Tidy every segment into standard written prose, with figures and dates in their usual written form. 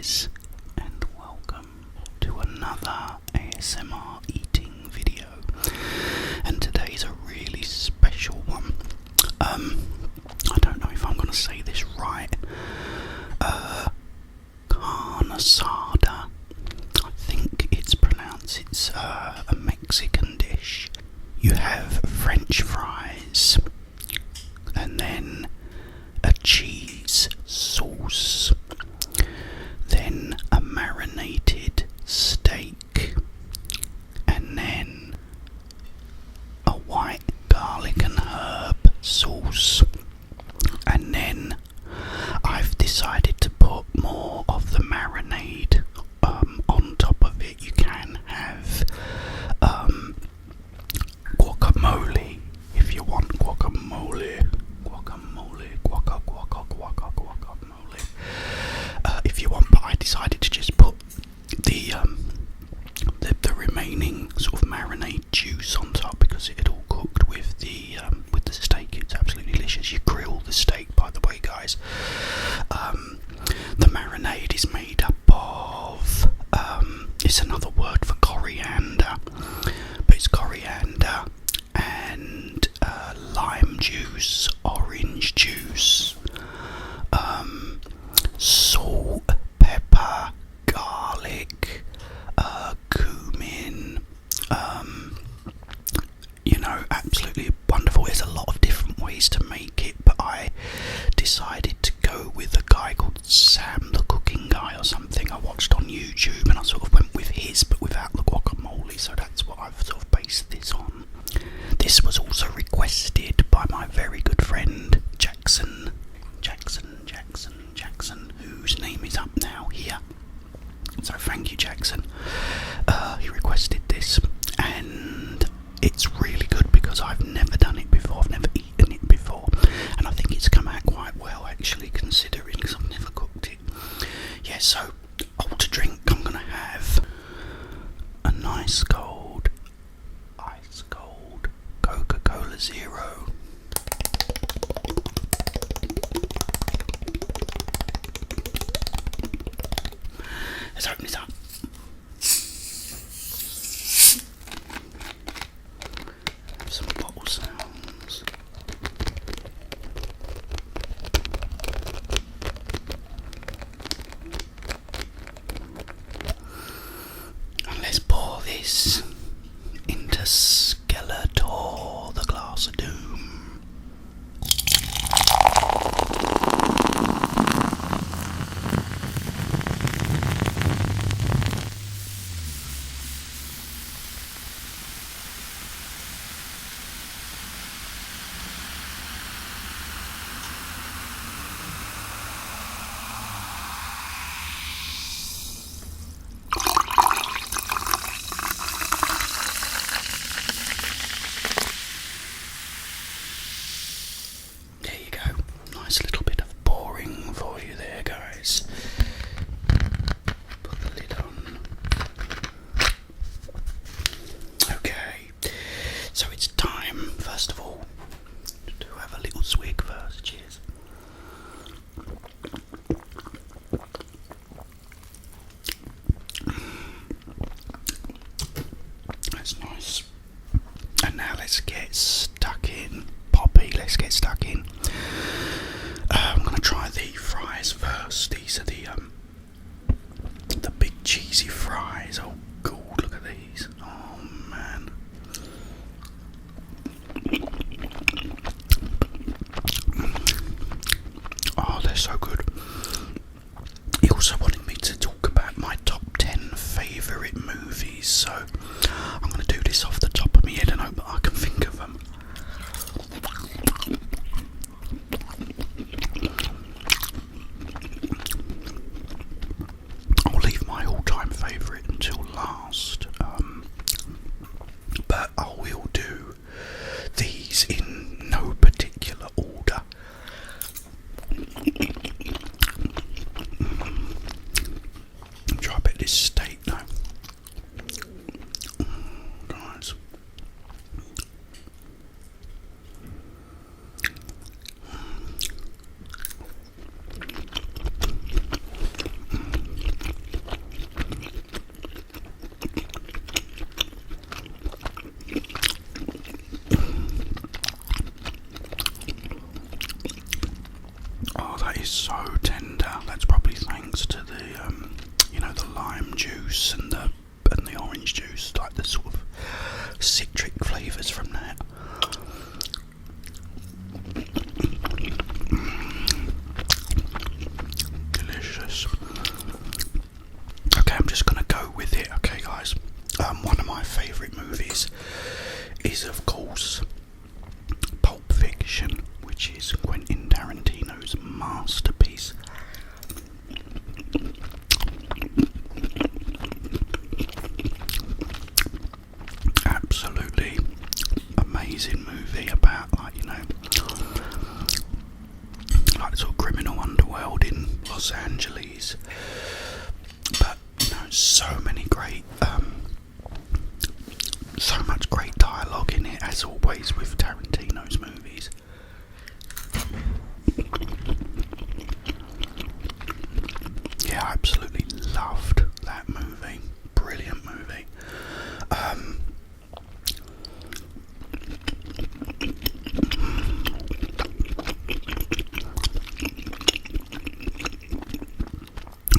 guys, and welcome to another ASMR eating video. And today's a really special one. I don't know if I'm going to say this right. Carne Asada. I think it's pronounced. It's a Mexican dish. You have French fries, and then a cheese sauce, then a marinated steak, and then a white garlic and herb sauce, and then I've decided to put more of the marinade on top of it. You can have guacamole if you want guacamole. If you want, but I decided to just put the remaining sort of marinade juice on top because it had all cooked with the steak. It's absolutely delicious. You grill the steak, by the way, guys. The marinade is made up of it's another word for coriander, but it's coriander and lime juice, orange juice, salt, pepper, garlic, cumin, absolutely wonderful. There's a lot of different ways to make it, but I decided to go with a guy called Sam, the cooking guy or something I watched on YouTube, and I sort of went with his but without the guacamole, so that's what I've sort of based this on. This was also requested by my very good friend Jackson, whose name is up now here. So thank you, Jackson. He requested this, and it's really good because I've never done it before. I've never eaten it before, and I think it's come out quite well actually, considering because I've never cooked it. Yeah, so to drink, I'm gonna have a nice cold, ice cold Coca-Cola Zero. Let's open this up. Have some bottle sounds. And let's pour this into Skeletor, the glass of doom. delicious. Okay, I'm just gonna go with it. Okay, guys. One of my favourite movies is, of course, Pulp Fiction, which is Quentin Tarantino's masterpiece. Absolutely amazing movie about, like, you know, like the sort of criminal underworld in Los Angeles. But, you know, so many great, so much great dialogue in it, as always with Tarantino's movies. Yeah, I absolutely loved that movie. Brilliant movie.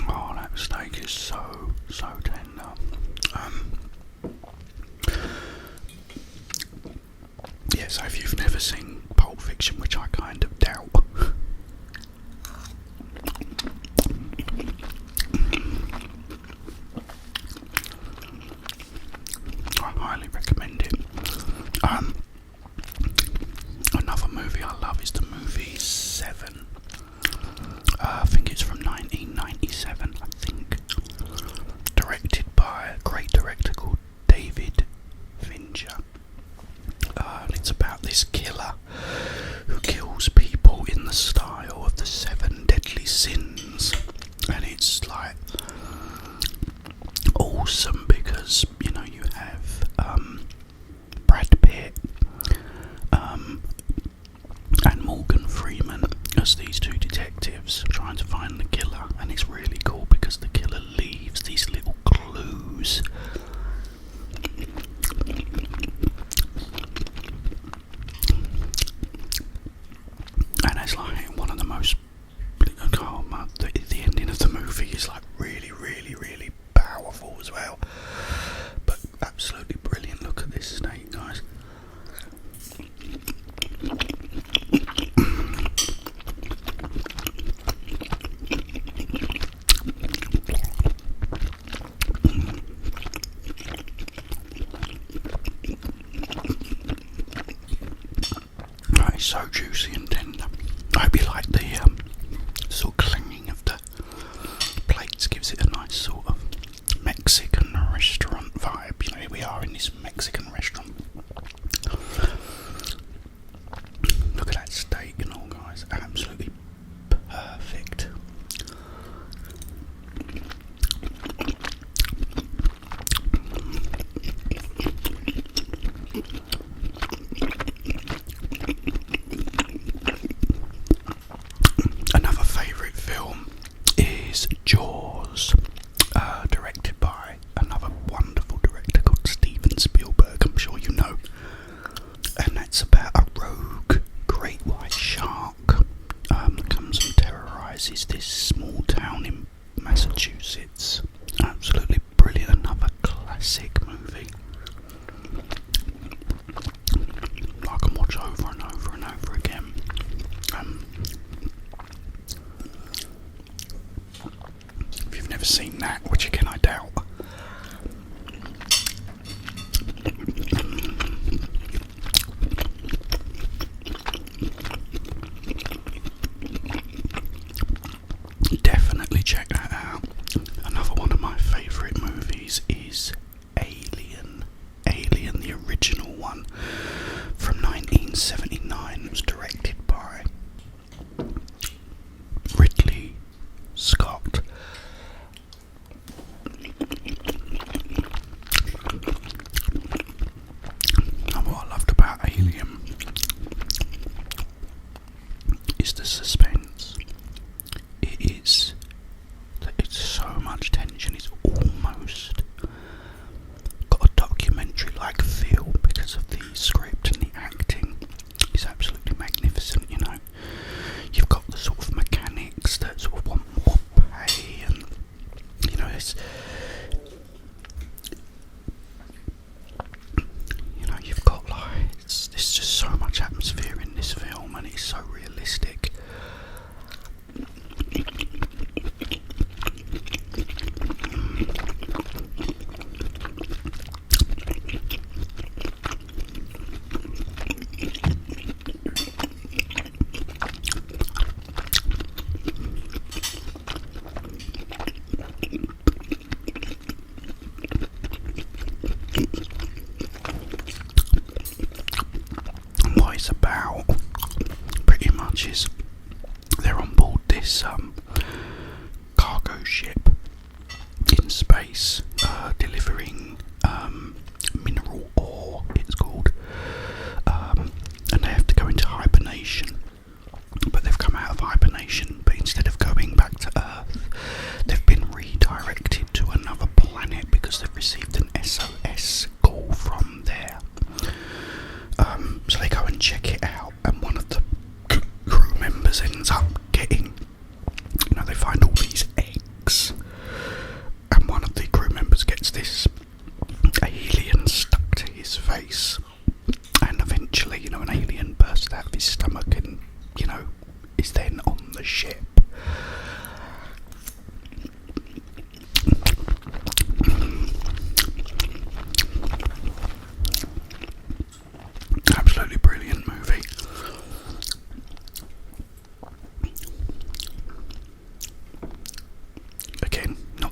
Oh, that steak is so tender. Yeah, so if you've never seen Pulp Fiction, which I kind of doubt, I highly recommend it. Another movie I love is the movie Seven. I think it's from 1997, I think. Directed by a great director called David Fincher. And it's about this killer who kills people in the style of the 7 deadly sins. And it's like awesome because, you know, you have Brad Pitt and Morgan Freeman as these two detectives trying to find the killer, and it's really cool because the killer leaves these little clues. And it's like one of the most, the ending of the movie is like really powerful as well. But absolutely brilliant. Look at this steak, guys. Right, it's so juicy and tender. I hope you like the sort of clanging of the plates. Gives it a nice sort of Mexican restaurant vibe. You know, here we are in this Mexican restaurant. Look at that steak and all, guys. Absolutely perfect. Another favourite film is Jaws, directed by another wonderful director called Steven Spielberg, I'm sure you know. And that's about a rogue great white shark that comes and terrorises this small town in Massachusetts. Absolutely brilliant, another classic movie I can watch over and over and over again. If you've never seen that, which again I doubt, definitely check that out. Another one of my favourite movies is Alien. Alien, the original one from 1979. It was directed by Ridley Scott.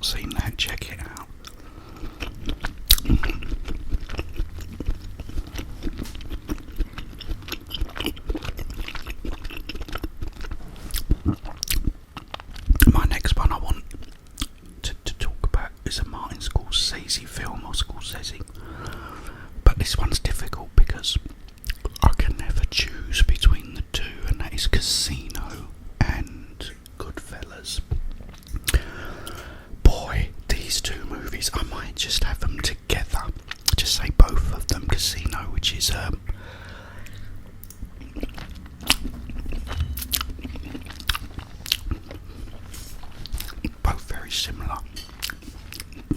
not seen that, check it out. My next one I want to talk about is a Martin Scorsese film, or Scorsese. But this one's difficult because I can never choose between the two, and that is Casino and Goodfellas. Boy, these two movies, I might just have them together. Just say both of them. Casino, which is both very similar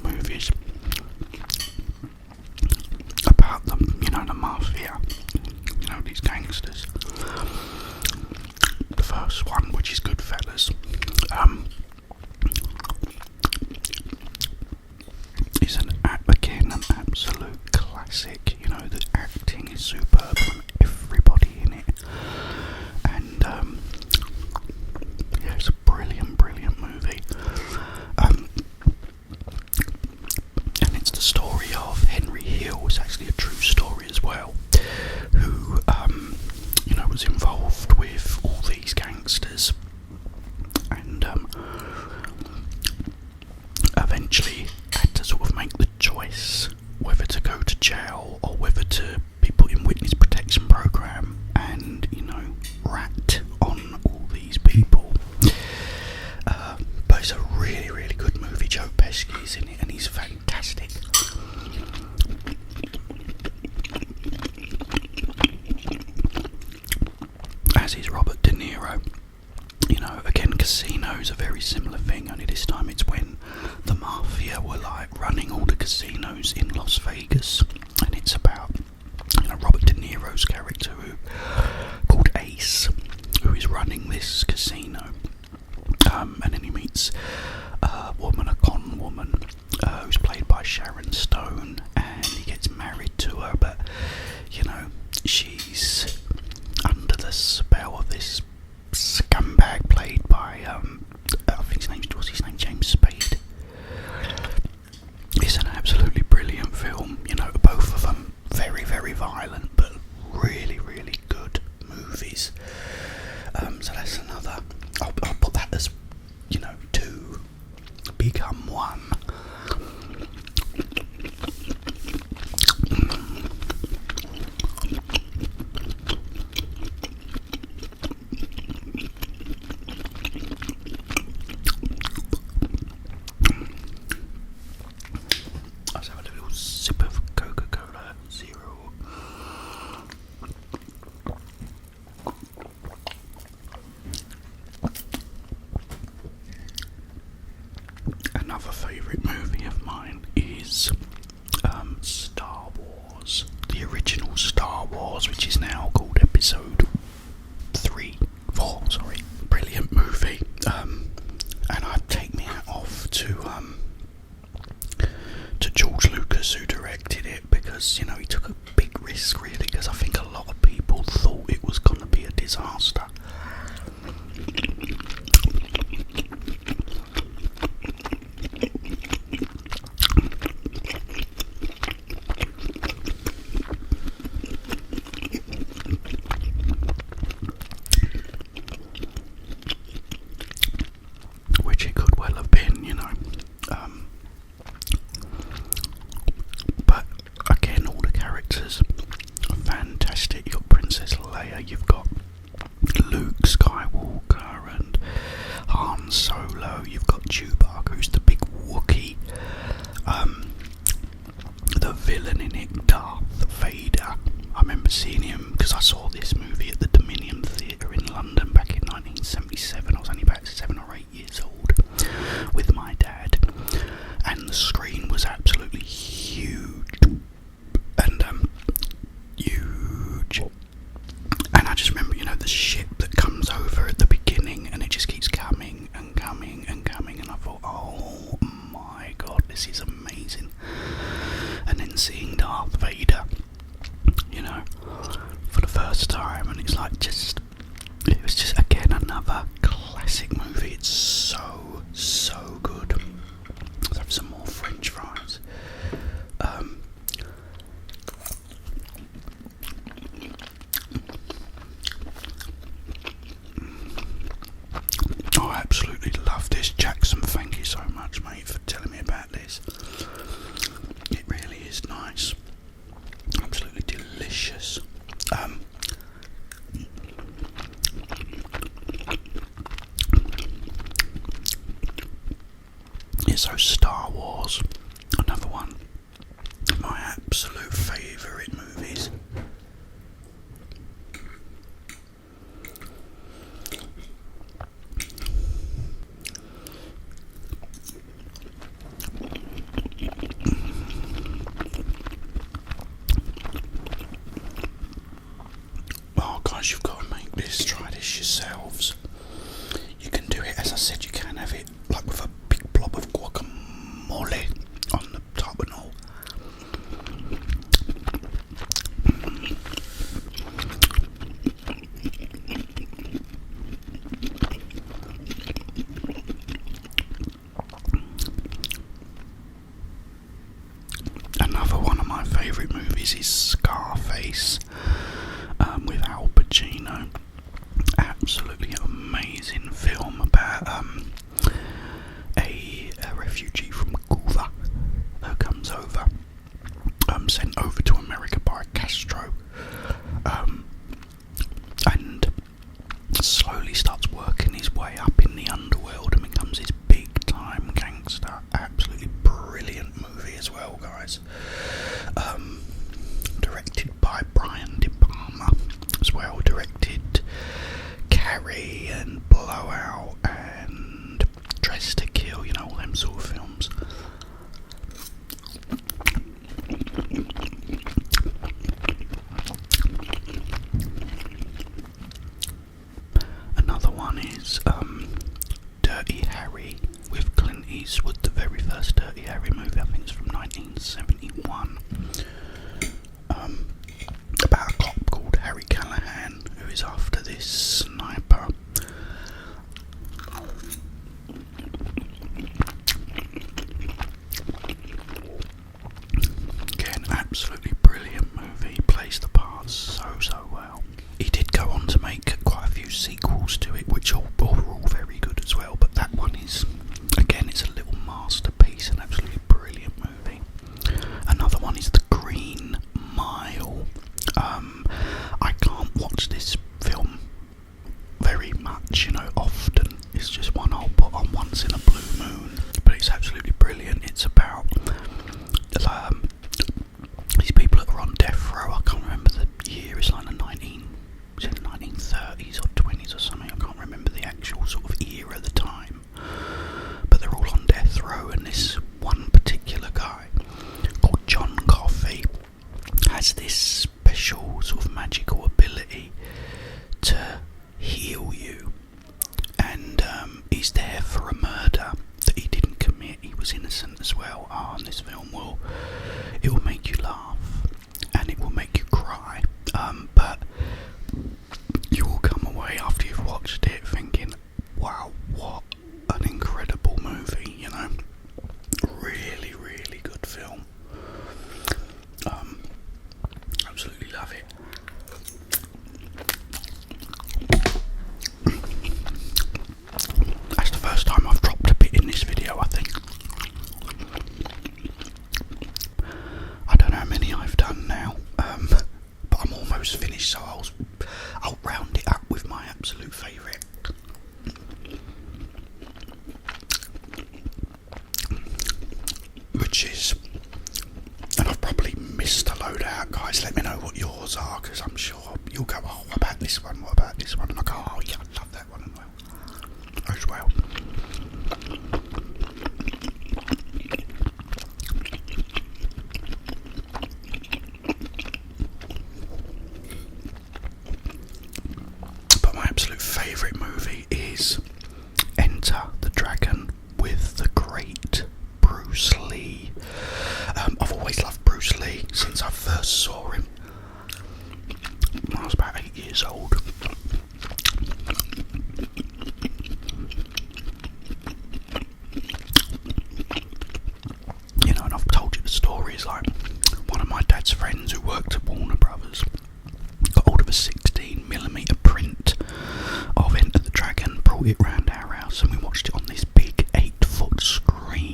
movies about them, the mafia, these gangsters. The first one, which is Goodfellas, is an absolute classic. The acting is superb from everybody in it, and it's a brilliant movie. And it's the story of Henry Hill. It's actually a true story as well, who was involved with all these gangsters, and eventually had to sort of make the choice whether to go to jail or whether to be put in witness protection program and rat on all these people. But it's a really good movie. Joe Pesci's in it and he's fantastic. As is Robert De Niro. Again, Casino's a very similar thing, only this time it's when the mafia were running all the casinos in Las Vegas, and it's about Robert De Niro's character called Ace, who is running this casino, and then he meets a con woman, who's played by Sharon Stone, and he gets married to her, but she's under the spell of this scumbag played by I think his name James Spade. It's an absolutely brilliant film. Both of them very violent, but really good movies. So that's another. I'll put that as two become one. Let's have a little sip of Coca-Cola Zero. Another favourite movie of mine is Star Wars, the original Star Wars, which is now called Episode 4. Brilliant movie, and I'd take my hat off to George Lucas, who directed it, because he took a big risk, really, because I think a lot of people thought it was going to be a disaster. Which it could well have been, but again, all the characters are fantastic. You've got Princess Leia, you've got much, mate, for telling me about this. It really is nice. Absolutely delicious. Yeah, so Star Wars, another one of my absolute favourite movies. Oh guys, you've got to make this, try this yourselves. You can do it, as I said, you can have it like with a big blob of guacamole on the top and all. Another one of my favourite movies is Scarface, with Al Pacino. Absolutely amazing film about a refugee from Cuba who comes over, sent over to America by Castro, and slowly starts working his way up in the underworld and becomes this big time gangster. Absolutely brilliant movie as well, guys. Directed by Brian De Palma as well. Directed Carrie and Blowout and Dress to Kill, you know, all them sort of films. Another one is Dirty Harry with Clint Eastwood, the very first Dirty Harry movie. I think it's from 1971. About a cop called Harry Callahan who is after this sniper. Again, absolutely brilliant movie. He plays the parts so well. He did go on to make quite a few sequels to it, which are all very good as well, but that one is, again, it's a little masterpiece, an absolutely brilliant movie. Another one is The Green Mile. I can't watch this film very much, you know, often. It's just one I'll put on once in a blue moon, but it's absolutely brilliant. It's about these people that are on death row. I can't remember the year. It's like the 1930s or 20s or something. I can't remember the actual sort of era at the time, but they're all on death row, and this one particular guy called John Coffey has this special sort of magical ability to heal you, and he's there for a murder that he didn't commit. He was innocent as well. And this film will make you laugh and it will make you cry, but you will come away after you've watched it thinking, wow, what an incredible movie, you know. Really, really good film. Absolutely love it. That's the first time I've dropped a bit in this video, I think. I don't know how many I've done now, but I'm almost finished, so I'll round it up with my absolute favourite. Which is, and I've probably missed a load out, guys. Let me know what yours are, because I'm sure you'll go, oh, what about this one? What about this one? And I go, oh yeah, I love that one as well. But my absolute favourite movie is Enter the Dragon with the great Bruce Lee. I've always loved Bruce Lee since I first saw him when I was about 8 years old. You know, and I've told you the stories, like one of my dad's friends who worked at Warner Brothers got hold of a 16mm print of Enter the Dragon, brought it round our house, and we watched it on this big 8-foot screen.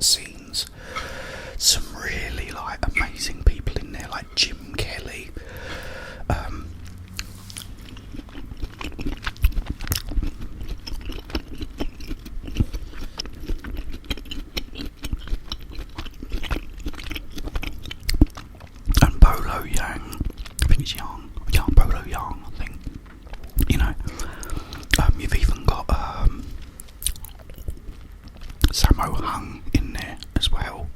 scenes. Some really like amazing people in there, like Jim Kelly. And Bolo Yang, I think it's Yang Bolo Yang, I think. You know, you've even got Sammo Hung in there as well.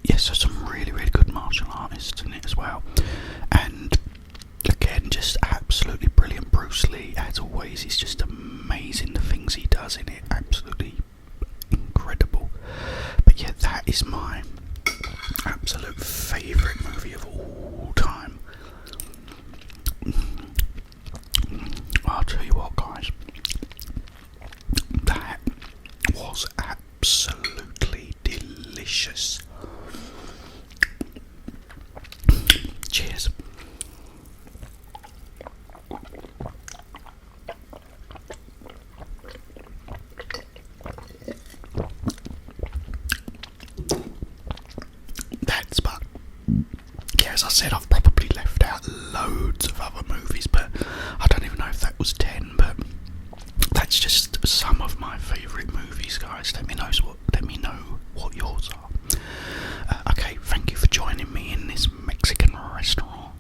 Yes, so some really, really good martial artists in it as well. And again, just absolutely brilliant. Bruce Lee, as always, is just amazing. The things he does in it, absolutely incredible. But yeah, that is my absolute favourite movie of all time. I'll tell you what, guys, that was absolutely delicious. Cheers. That's but yeah, as I said, I've probably left out loads of other movies, but I don't even know if that was 10, but that's just some of my favourite movies, guys. Let me know what yours are. Okay, thank you for joining me in this Mexican restaurant.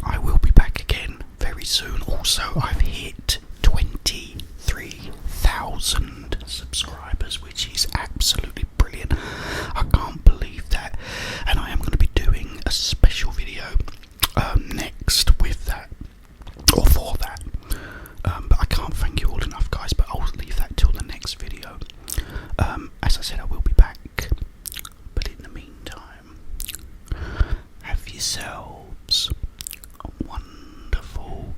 I will be back again very soon. Also, I've hit 23,000 subscribers, which is absolutely brilliant. I can't believe that. And I am going to be doing a special video next with that, or for that. But I can't thank you all enough, guys, but I'll leave that till the next video. As I said, I will be back. But in the meantime, have yourselves a wonderful,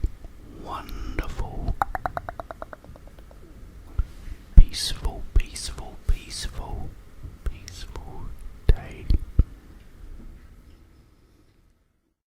wonderful, peaceful, peaceful, peaceful